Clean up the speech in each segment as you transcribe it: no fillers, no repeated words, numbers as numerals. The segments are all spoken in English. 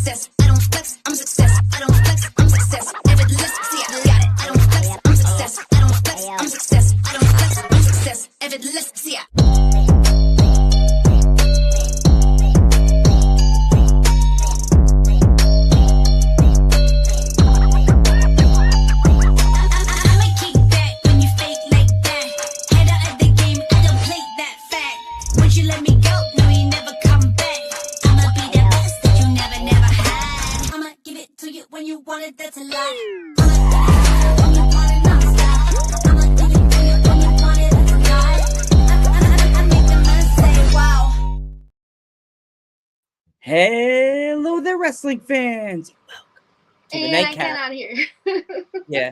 success. I don't flex, I'm success. I don't flex, I'm success. Effortless, see I got it. I don't flex, I'm success. I don't flex, I'm success. I don't flex, I'm success. Effortless, see I. That's a lie. Hello there, wrestling fans. Welcome to the nightcap. I cannot hear. Yeah,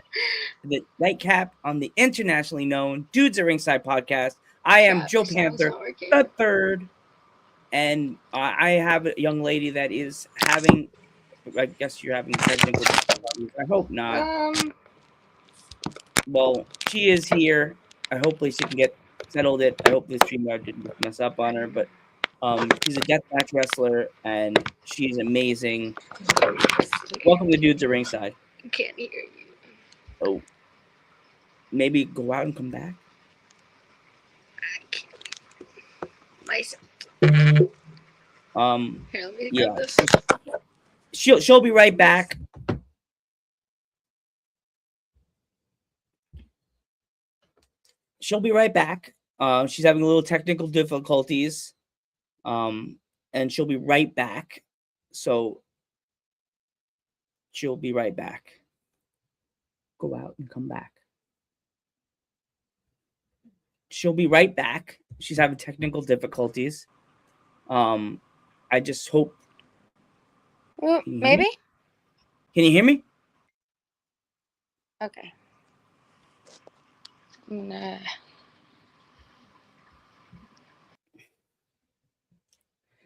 the nightcap on the internationally known Dudes At Ringside Podcast. I am Joe Panther the third, and I have a young lady that is having. I guess you're having technical difficulties. I hope not. Well, she is here. Hopefully she can get settled. I hope this stream didn't mess up on her, but she's a deathmatch wrestler and she's amazing. Welcome to Dudes At Ringside. I can't hear you. Oh, maybe go out and come back. I can't. Myself. Here, let me grab this. She'll be right back. She'll be right back. She's having a little technical difficulties. And she'll be right back. So she'll be right back. Go out and come back. She'll be right back. She's having technical difficulties. I just hope. Well, maybe? Can you hear me? Okay. Nah.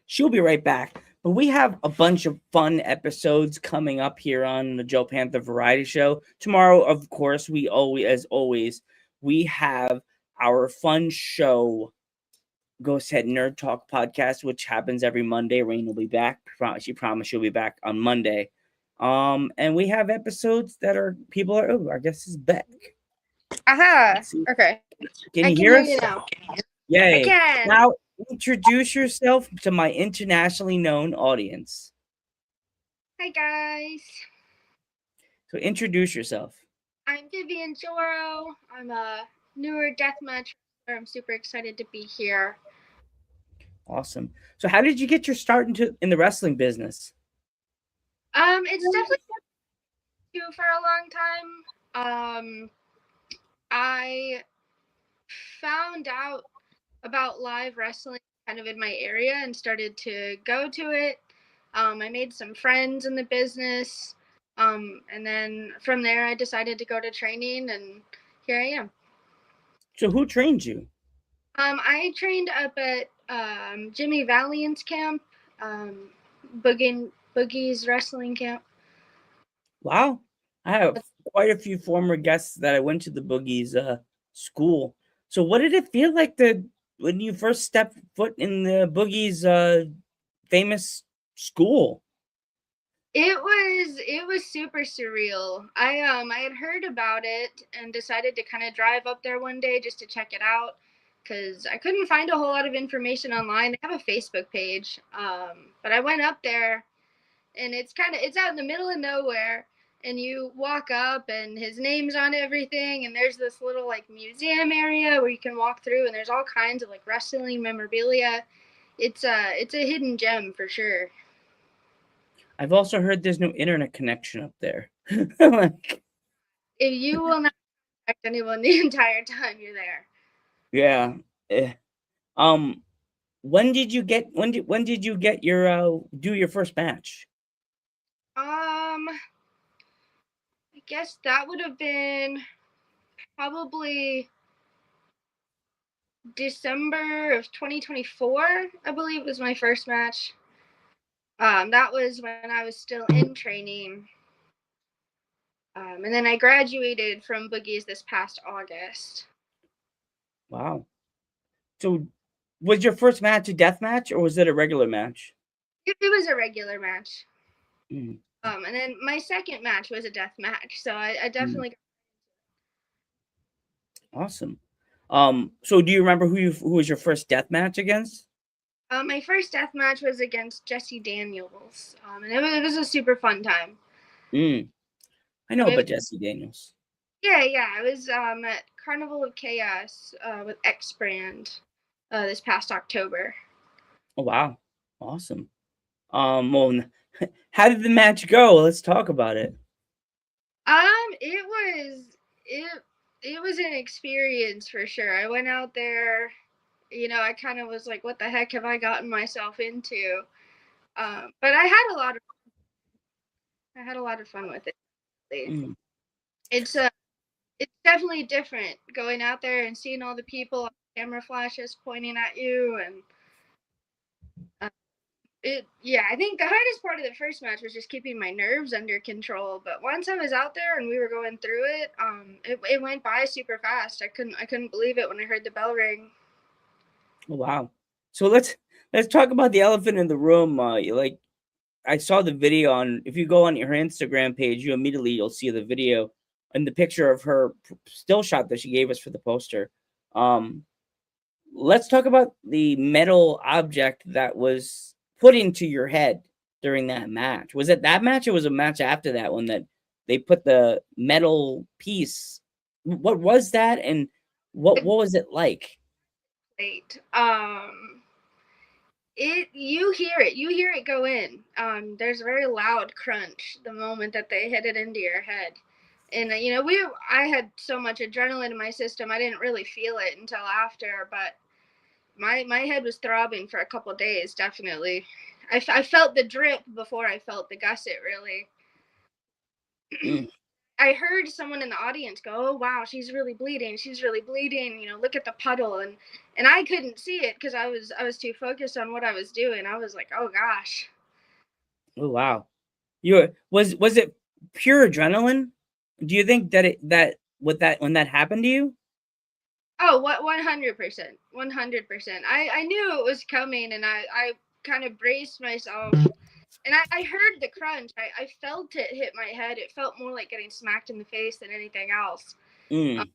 She'll be right back. But we have a bunch of fun episodes coming up here on the Joe Panther Variety Show. Tomorrow, of course, we have our fun show, Ghost Head Nerd Talk podcast, which happens every Monday. Rain will be back. She promised she'll be back on Monday. And we have episodes that our guest is back. Aha. Okay. Can you hear us? Now. Yay. I can. Now introduce yourself to my internationally known audience. Hi guys. So introduce yourself. I'm Vivian Joro. I'm a newer deathmatch wrestler. I'm super excited to be here. Awesome. So how did you get your start in the wrestling business? It's definitely been for a long time. I found out about live wrestling kind of in my area and started to go to it. I made some friends in the business. And then from there I decided to go to training and here I am. So who trained you? I trained up at Jimmy Valiant's camp, Boogie's wrestling camp. Wow. I have quite a few former guests that I went to the Boogie's school. So what did it feel like when you first stepped foot in the Boogie's famous school? It was super surreal. I had heard about it and decided to kind of drive up there one day just to check it out because I couldn't find a whole lot of information online. They have a Facebook page, but I went up there and it's out in the middle of nowhere. And you walk up and his name's on everything. And there's this little like museum area where you can walk through and there's all kinds of like wrestling memorabilia. It's a hidden gem for sure. I've also heard there's no internet connection up there. If you will not contact anyone the entire time you're there. Yeah. When did you get your do your first match? I guess that would have been probably December of 2024, I believe was my first match. That was when I was still in training. And then I graduated from Boogie's this past August. Wow. So was your first match a death match or was it a regular match? It was a regular match. Mm. And then my second match was a death match, so I definitely. Awesome. So do you remember who was your first death match against? My first death match was against Jesse Daniels, and it was a super fun time. I know about Jesse Daniels. Yeah. I was at Carnival of Chaos with X Brand this past October. Oh wow, awesome. Well, how did the match go? Let's talk about it. It was an experience for sure. I went out there, I kind of was like, what the heck have I gotten myself into? But I had a lot of fun with it. Mm. It's definitely different going out there and seeing all the people, camera flashes pointing at you, and I think the hardest part of the first match was just keeping my nerves under control. But once I was out there and we were going through it, it went by super fast. I couldn't believe it when I heard the bell ring. Oh, wow. So let's talk about the elephant in the room. I saw the video on. If you go on your Instagram page, you'll see the video and the picture of her still shot that she gave us for the poster. Let's talk about the metal object that was put into your head during that match. Was it that match or was it a match after that one that they put the metal piece? What was that and what was it like? Late. You hear it go in. There's a very loud crunch the moment that they hit it into your head. And I had so much adrenaline in my system, I didn't really feel it until after, but my head was throbbing for a couple of days, definitely. I felt the drip before I felt the gusset, really. Mm. I heard someone in the audience go, "Oh wow, she's really bleeding. She's really bleeding. Look at the puddle." And I couldn't see it because I was too focused on what I was doing. I was like, "Oh gosh." Oh wow. Was it pure adrenaline? Do you think that when that happened to you? Oh, what 100%. 100%. I knew it was coming, and I kind of braced myself. And I heard the crunch. I felt it hit my head. It felt more like getting smacked in the face than anything else. Mm.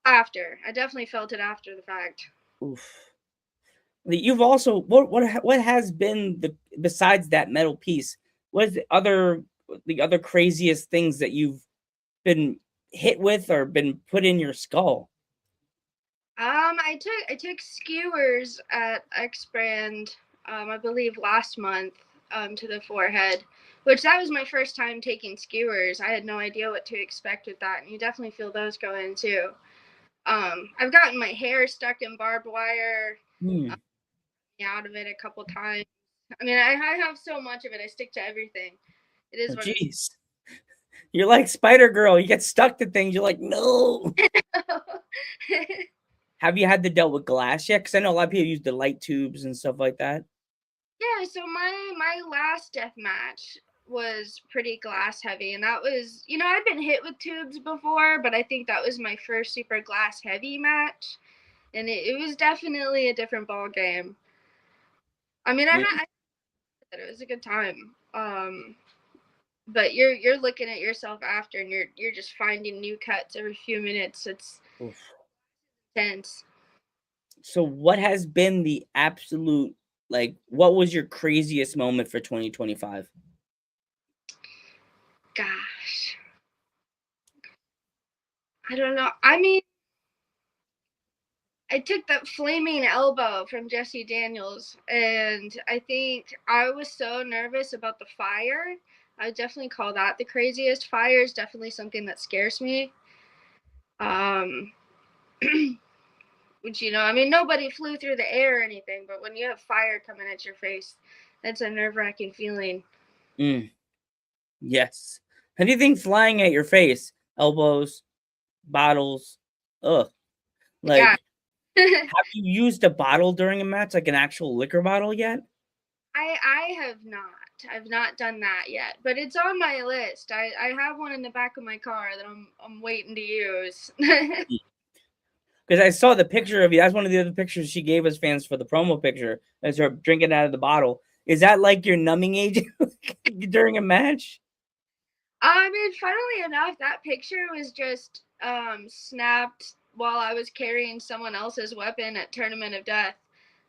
After. I definitely felt it after the fact. Oof. You've also what has been the besides that metal piece? What is the other craziest things that you've been hit with or been put in your skull? I took skewers at X Brand, I believe last month, to the forehead, which that was my first time taking skewers. I had no idea what to expect with that, and you definitely feel those go in too. I've gotten my hair stuck in barbed wire, Hmm. out of it a couple times. I mean, I have so much of it. I stick to everything. It Oh, is what it jeez. You're like Spider Girl. You get stuck to things. You're like, no. is. Have you had to deal with glass yet? Because I know a lot of people use the light tubes and stuff like that. Yeah, so my last death match was pretty glass heavy, and that was, I'd been hit with tubes before, but I think that was my first super glass heavy match, and it was definitely a different ball game. I mean, I it was a good time. But you're looking at yourself after, and you're just finding new cuts every few minutes. It's Oof. tense. So, what has been the absolute what was your craziest moment for 2025? Gosh, I don't know. I mean, I took that flaming elbow from Jesse Daniels, and I think I was so nervous about the fire. I would definitely call that the craziest. Fire is definitely something that scares me. Which, I mean, nobody flew through the air or anything, but when you have fire coming at your face, that's a nerve-wracking feeling. Mm, yes. Anything flying at your face, elbows, bottles. Ugh. Yeah. Like, have you used a bottle during a match, like an actual liquor bottle yet? I have not. I've not done that yet, but it's on my list. I have one in the back of my car that I'm waiting to use. Because I saw the picture of you. That's one of the other pictures she gave us fans for the promo picture. As her drinking out of the bottle. Is that like your numbing agent during a match? I mean, funnily enough, that picture was just snapped while I was carrying someone else's weapon at Tournament of Death.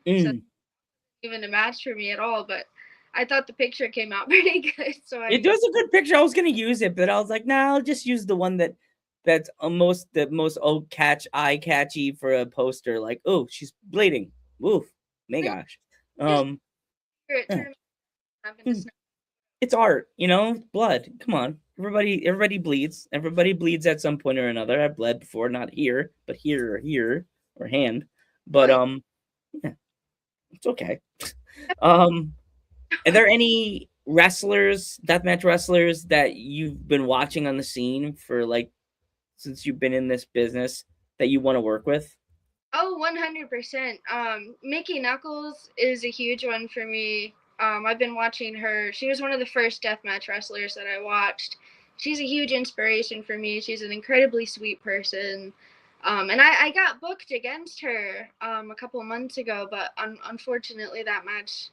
So even a match for me at all, but I thought the picture came out pretty good. So it was a good picture. I was gonna use it, but I was like, nah, I'll just use the one that's almost the most eye catchy for a poster. Like, oh, she's bleeding. Oof, my gosh. It's art, blood. Come on. Everybody bleeds. Everybody bleeds at some point or another. I've bled before, not here, but here or hand. But yeah, it's okay. Are there any wrestlers, deathmatch wrestlers that you've been watching on the scene for like since you've been in this business that you want to work with? Oh, 100%. Mickey Knuckles is a huge one for me. I've been watching her. She was one of the first deathmatch wrestlers that I watched. She's a huge inspiration for me. She's an incredibly sweet person. And I got booked against her a couple of months ago, but unfortunately that match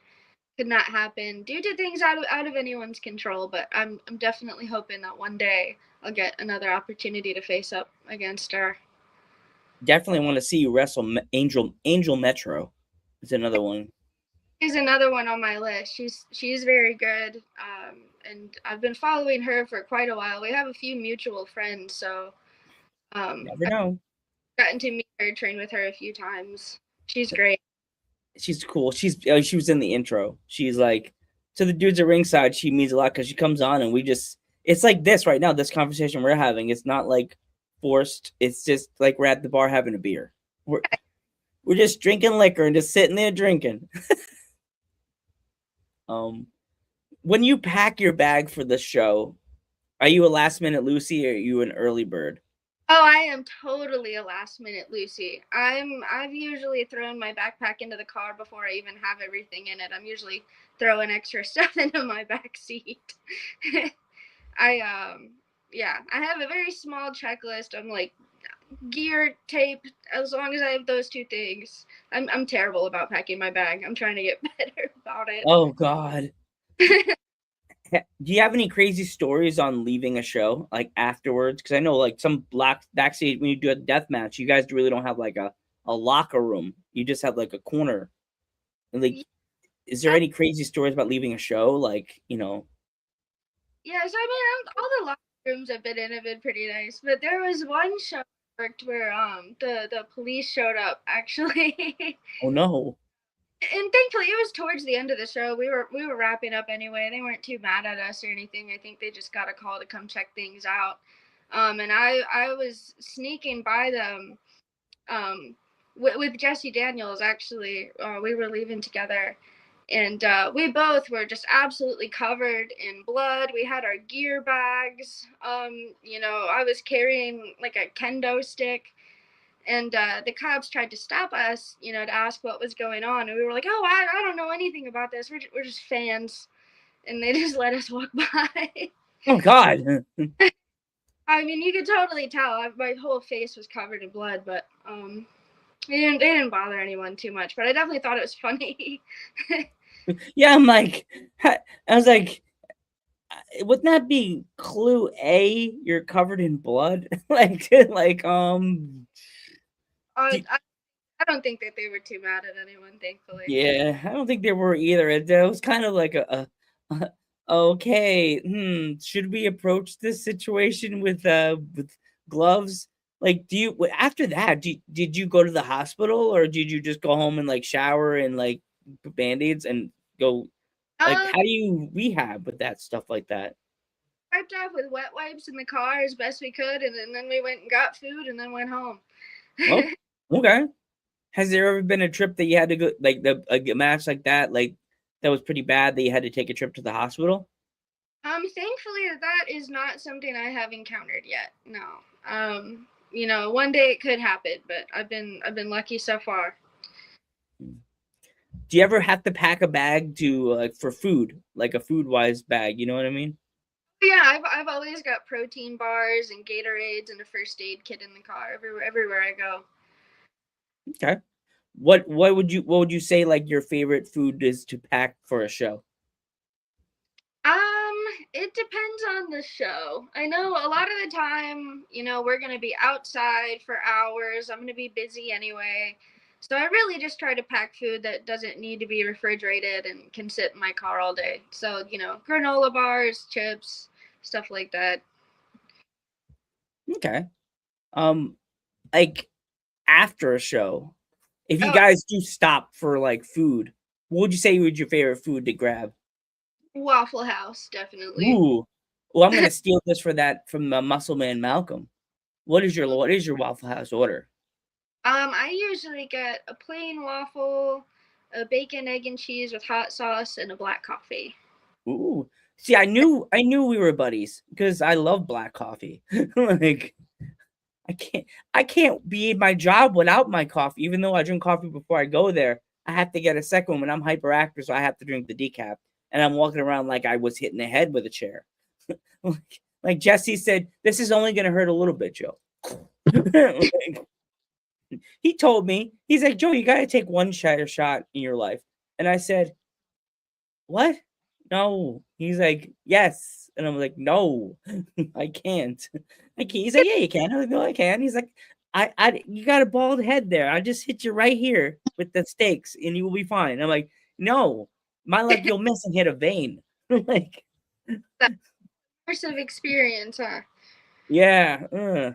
could not happen due to things out of anyone's control. But I'm definitely hoping that one day I'll get another opportunity to face up against her. Definitely want to see you wrestle Angel Metro. Is another one. She's another one on my list. She's very good, and I've been following her for quite a while. We have a few mutual friends, so Never know. I've gotten to meet her, train with her a few times. She's great. She's cool. She was in the intro. She's like to the dudes at ringside. She means a lot because she comes on and it's like this right now. This conversation we're having. It's not like forced. It's just like we're at the bar having a beer. We're just drinking liquor and just sitting there drinking. When you pack your bag for the show, are you a last minute Lucy or are you an early bird? Oh, I am totally a last minute Lucy. I've usually thrown my backpack into the car before I even have everything in it. I'm usually throwing extra stuff into my back seat. I have a very small checklist. I'm like gear, tape, as long as I have those two things. I'm terrible about packing my bag. I'm trying to get better about it. Oh God. Do you have any crazy stories on leaving a show like afterwards? Because I know like some backstage when you do a death match, you guys really don't have like a locker room. You just have like a corner. And like, is there any crazy stories about leaving a show? Like, Yes, I mean all the locker rooms I've been in have been pretty nice, but there was one show I worked where the police showed up actually. Oh no. And thankfully it was towards the end of the show. We were wrapping up anyway. They weren't too mad at us or anything. I think they just got a call to come check things out. And I was sneaking by them with Jesse Daniels actually. We were leaving together, and we both were just absolutely covered in blood. We had our gear bags. I was carrying like a kendo stick. And the cops tried to stop us, to ask what was going on. And we were like, oh, I don't know anything about this. We're just fans. And they just let us walk by. Oh, God. I mean, you could totally tell. My whole face was covered in blood, but they didn't bother anyone too much. But I definitely thought it was funny. Yeah, I'm like, I was like, wouldn't that be clue A? You're covered in blood? I don't think that they were too mad at anyone, thankfully. Yeah, I don't think they were either. It was kind of like okay, should we approach this situation with gloves? Like, after that, did you go to the hospital or did you just go home and like shower and like put band-aids and go? Like, how do you rehab with that stuff like that? Wiped off with wet wipes in the car as best we could, and then we went and got food and then went home. Oh, okay. Has there ever been a trip that you had to go, like a match like that, like that was pretty bad that you had to take a trip to the hospital? Thankfully that is not something I have encountered yet. No. One day it could happen, but I've been lucky so far. Do you ever have to pack a bag to for food, like a food-wise bag? You know what I mean? Yeah, I've always got protein bars and Gatorades and a first aid kit in the car everywhere I go. Okay. What would you say like your favorite food is to pack for a show? It depends on the show. I know a lot of the time, we're gonna be outside for hours. I'm gonna be busy anyway. So I really just try to pack food that doesn't need to be refrigerated and can sit in my car all day. So, granola bars, chips, stuff like that. Okay. Like after a show, if you Oh, guys do stop for like food, what would you say would your favorite food to grab? Waffle House, definitely. Ooh. Well, I'm gonna steal this from the Muscle Man Malcolm. What is your Waffle House order? I usually get a plain waffle, a bacon, egg, and cheese with hot sauce, and a black coffee. Ooh. See, I knew we were buddies because I love black coffee. Like I can't be in my job without my coffee, even though I drink coffee before I go there. I have to get a second one when I'm hyperactive, so I have to drink the decaf. And I'm walking around like I was hitting the head with a chair. like Jesse said, this is only gonna hurt a little bit, Joe. Like, he told me, he's like, Joe, you gotta take one shot in your life. And I said, what? No. He's like, yes. And I'm like, no, I can't. He's like, yeah, you can. I'm like, no, I can. He's like, you got a bald head there. I just hit you right here with the stakes and you will be fine. I'm like, no, my luck, you'll miss and hit a vein. Like, Immersive experience, huh? yeah,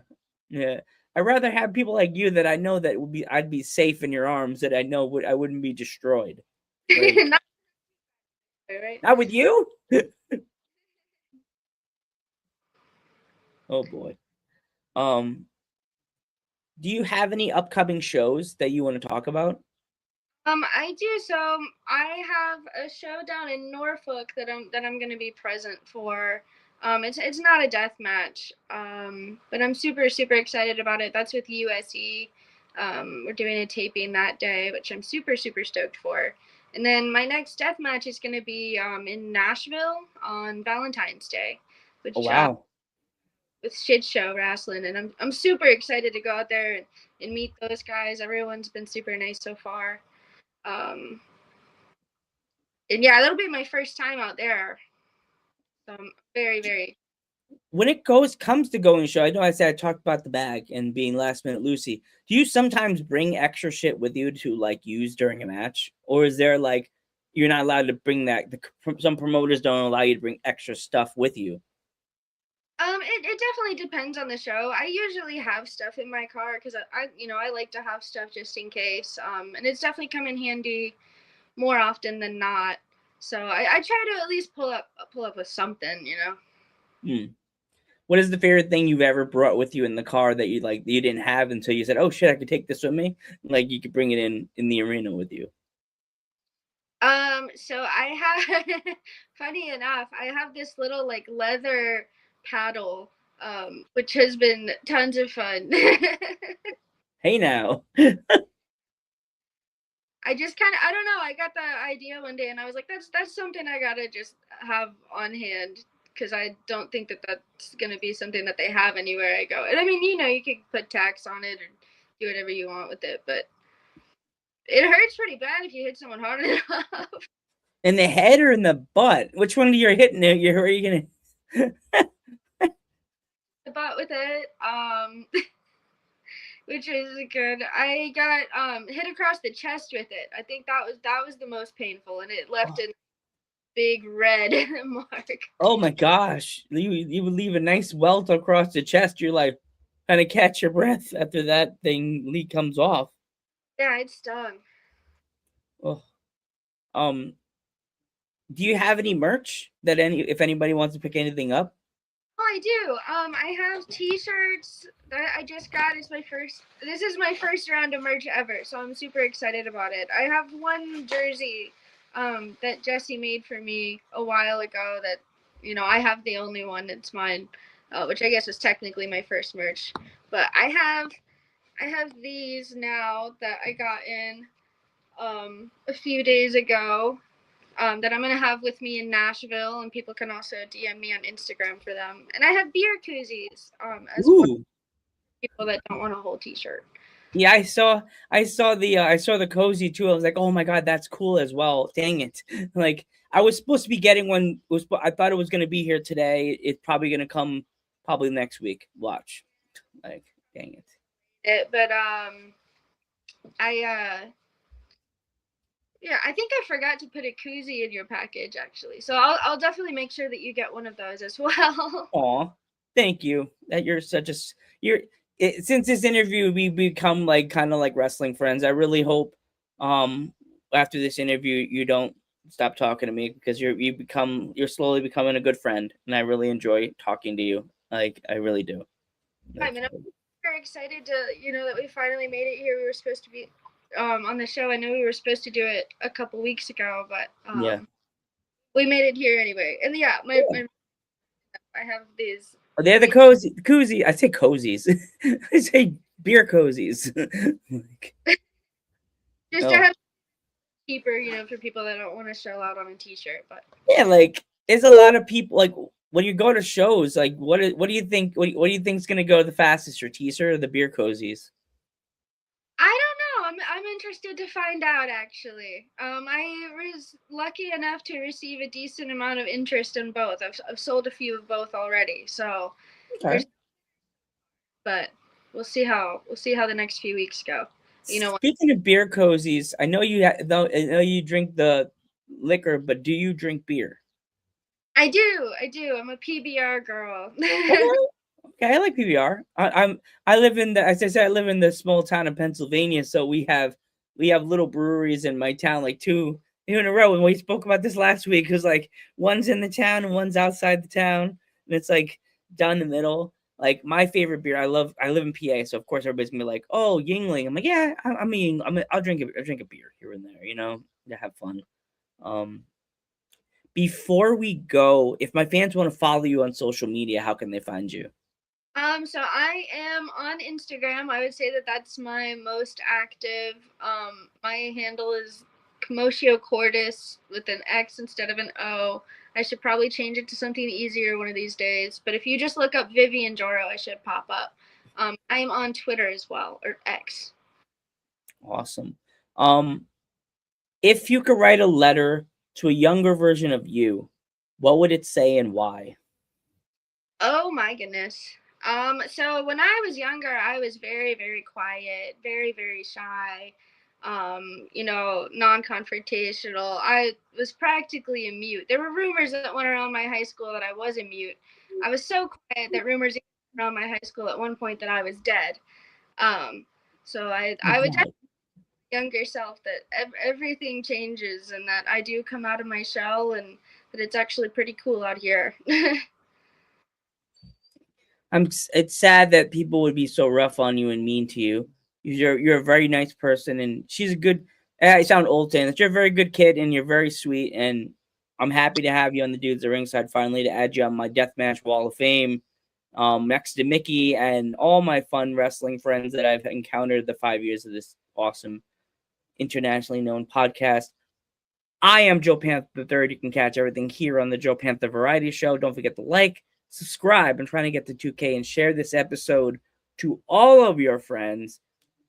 yeah. I'd rather have people like you that I know that I'd be safe in your arms, that I know I wouldn't be destroyed. Like, Not right. not with you. Oh boy. Um, do you have any upcoming shows that you want to talk about? I do. So I have a show down in Norfolk that I'm going to be present for. It's not a death match, but I'm super super excited about it. That's with USE. We're doing a taping that day, which I'm super super stoked for. And then my next death match is going to be in Nashville on Valentine's Day, which Oh wow. with Shit Show Wrestling, and I'm super excited to go out there and meet those guys. Everyone's been super nice so far. Um, and yeah, that'll be my first time out there. So I'm very, very. When it comes to going show, I know I said I talked about the bag and being last minute Lucy. Do you sometimes bring extra shit with you to like use during a match, or is there like you're not allowed to bring that? Some promoters don't allow you to bring extra stuff with you. It definitely depends on the show. I usually have stuff in my car because I like to have stuff just in case. And it's definitely come in handy more often than not. So I try to at least pull up with something. What is the favorite thing you've ever brought with you in the car that you didn't have until you said, "Oh shit, I could take this with me"? Like you could bring it in the arena with you. So I have, funny enough, I have this little like leather paddle, which has been tons of fun. Hey now. I just kind of, I don't know, I got the idea one day and I was like, that's something I gotta just have on hand because I don't think that's gonna be something that they have anywhere I go. And I mean, you could put tax on it or do whatever you want with it, but it hurts pretty bad if you hit someone hard enough. In the head or in the butt? Which one are you hitting? Are you gonna? The butt with it, which is good. I got hit across the chest with it. I think that was the most painful, and it left a big red mark. Oh my gosh! You would leave a nice welt across the chest. You're like, kind of catch your breath after that thing comes off. Yeah, it stung. Oh, um, do you have any merch if anybody wants to pick anything up? Oh, I do. I have T-shirts that I just got. This is my first round of merch ever, so I'm super excited about it. I have one jersey, that Jesse made for me a while ago. That, I have the only one that's mine, which I guess is technically my first merch. But I have these now that I got in, a few days ago. That I'm going to have with me in Nashville, and people can also DM me on Instagram for them. And I have beer koozies as well, Ooh, people that don't want a whole t-shirt. Yeah, I saw the cozy too. I was like, oh my god, that's cool as well. Dang it! Like I was supposed to be getting one. I thought it was gonna be here today. It's probably gonna come probably next week. Watch. Like, dang it. But I yeah, I think I forgot to put a koozie in your package actually. So I'll definitely make sure that you get one of those as well. Aw, thank you. That you're such a you're. Since this interview, we become like kind of like wrestling friends. I really hope, um, after this interview, you don't stop talking to me because you're slowly becoming a good friend, and I really enjoy talking to you. Like I really do. I Like, mean, I'm very excited to that we finally made it here. We were supposed to be on the show. I know we were supposed to do it a couple weeks ago, but yeah. we made it here anyway. And yeah, my I have these. They're the cozy. I say cozies. I say beer cozies. Like, Just to oh. have cheaper, for people that don't want to shell out on a T-shirt. But Yeah, like there's a lot of people like when you go to shows, like what do you think what do you think's gonna go the fastest, your teaser or the beer cozies? I don't know. I'm interested to find out. Actually, I was lucky enough to receive a decent amount of interest in both. I've sold a few of both already, so Okay. but we'll see how the next few weeks go. Speaking of beer cozies, I know though I know you drink the liquor, but do you drink beer? I do. I'm a PBR girl. Okay, I like PBR. I live in the as I said I live in the small town of Pennsylvania, so we have little breweries in my town, like two in a row. And we spoke about this last week because like one's in the town and one's outside the town, and it's like down the middle. Like my favorite beer, I live in PA, so of course everybody's gonna be like, "Oh, Yingling." I'm like, "Yeah, I'll drink a beer here and there, to have fun." Um, Before we go, if my fans want to follow you on social media, how can they find you? So I am on Instagram. I would say that that's my most active. My handle is Commotio Cordis with an X instead of an O. I should probably change it to something easier one of these days. But if you just look up Vivian Joro, I should pop up. I am on Twitter as well, or X. Awesome. Um, if you could write a letter to a younger version of you, what would it say and why? Oh my goodness. So when I was younger, I was very, very quiet, very, very shy, non-confrontational. I was practically a mute. There were rumors that went around my high school that I was a mute. I was so quiet that rumors went around my high school at one point that I was dead. So I would tell my younger self that everything changes and that I do come out of my shell and that it's actually pretty cool out here. It's sad that people would be so rough on you and mean to you. You're a very nice person, and she's a good. I sound old saying that you're a very good kid, and you're very sweet. And I'm happy to have you on the Dudes at Ringside finally to add you on my Deathmatch Wall of Fame, next to Mickey and all my fun wrestling friends that I've encountered the 5 years of this awesome internationally known podcast. I am Joe Panther the Third. You can catch everything here on the Joe Panther Variety Show. Don't forget to like, subscribe, and trying to get to 2K and share this episode to all of your friends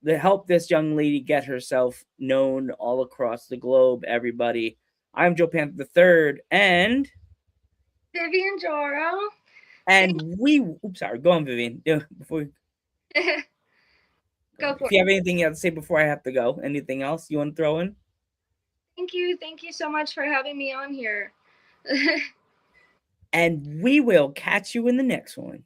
to help this young lady get herself known all across the globe. Everybody, I'm Joe Panther the Third, and Vivian Joro. oops, sorry, go on, Vivian. Before Go for if it. you have anything else to say before I have to go, anything else you want to throw in? Thank you so much for having me on here. And we will catch you in the next one.